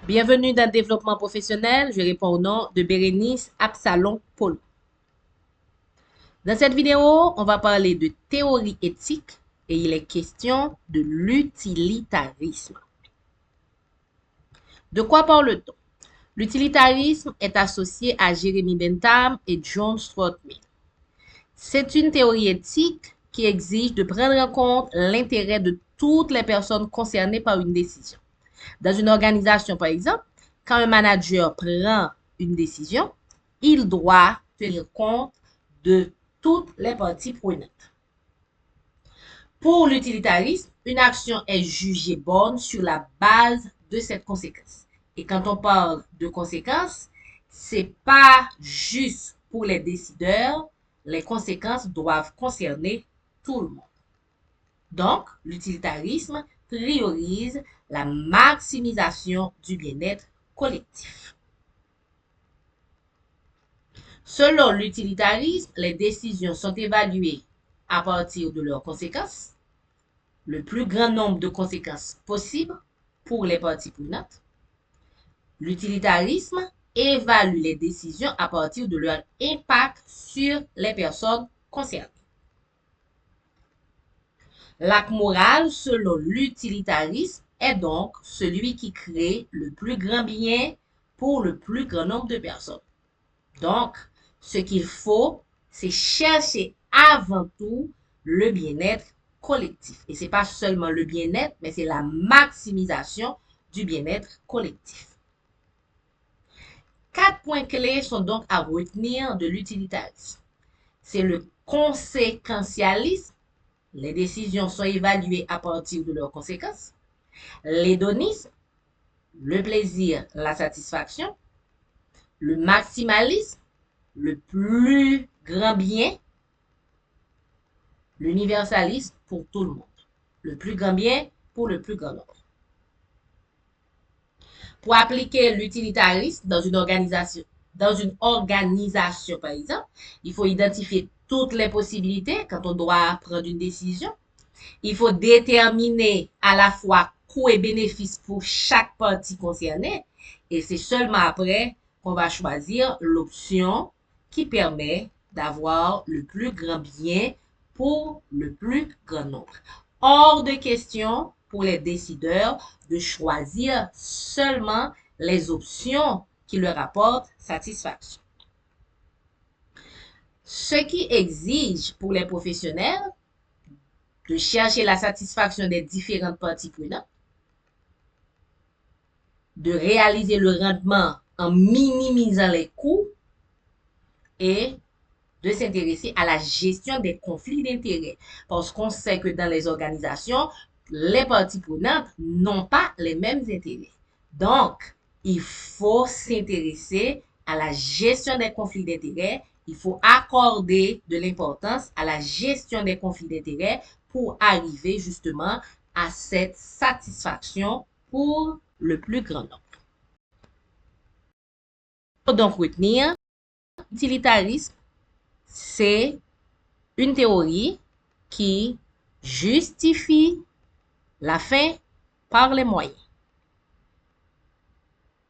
Bienvenue dans le développement professionnel. Je réponds au nom de Bérénice Absalom Paul. Dans cette vidéo, on va parler de théorie éthique et il est question de l'utilitarisme. De quoi parle-t-on? L'utilitarisme est associé à Jeremy Bentham et John Stuart Mill. C'est une théorie éthique qui exige de prendre en compte l'intérêt de toutes les personnes concernées par une décision. Dans une organisation, par exemple, quand un manager prend une décision, il doit tenir compte de toutes les parties prenantes. Pour l'utilitarisme, une action est jugée bonne sur la base de cette conséquence. Et quand on parle de conséquences, c'est pas juste pour les décideurs, les conséquences doivent concerner tout le monde. Donc, l'utilitarisme priorise la maximisation du bien-être collectif. Selon l'utilitarisme, les décisions sont évaluées à partir de leurs conséquences, le plus grand nombre de conséquences possibles pour les parties prenantes. L'utilitarisme évalue les décisions à partir de leur impact sur les personnes concernées. L'acte moral, selon l'utilitarisme, est donc celui qui crée le plus grand bien pour le plus grand nombre de personnes. Donc, ce qu'il faut, c'est chercher avant tout le bien-être collectif. Et ce n'est pas seulement le bien-être, mais c'est la maximisation du bien-être collectif. 4 points clés sont donc à retenir de l'utilitarisme. C'est le conséquentialisme. Les décisions sont évaluées à partir de leurs conséquences. L'hédonisme, le plaisir, la satisfaction. Le maximalisme, le plus grand bien. L'universalisme pour tout le monde. Le plus grand bien pour le plus grand nombre. Pour appliquer l'utilitarisme dans une organisation, par exemple, il faut identifier toutes les possibilités quand on doit prendre une décision. Il faut déterminer à la fois coût et bénéfice pour chaque partie concernée. Et c'est seulement après qu'on va choisir l'option qui permet d'avoir le plus grand bien pour le plus grand nombre. Hors de question pour les décideurs de choisir seulement les options qui leur apportent satisfaction. Ce qui exige pour les professionnels de chercher la satisfaction des différentes parties prenantes, de réaliser le rendement en minimisant les coûts et de s'intéresser à la gestion des conflits d'intérêts. Parce qu'on sait que dans les organisations, les parties prenantes n'ont pas les mêmes intérêts. Donc, il faut s'intéresser à la gestion des conflits d'intérêts. Il faut accorder de l'importance à la gestion des conflits d'intérêts pour arriver justement à cette satisfaction pour le plus grand nombre. Il faut donc retenir, l'utilitarisme, c'est une théorie qui justifie la fin par les moyens.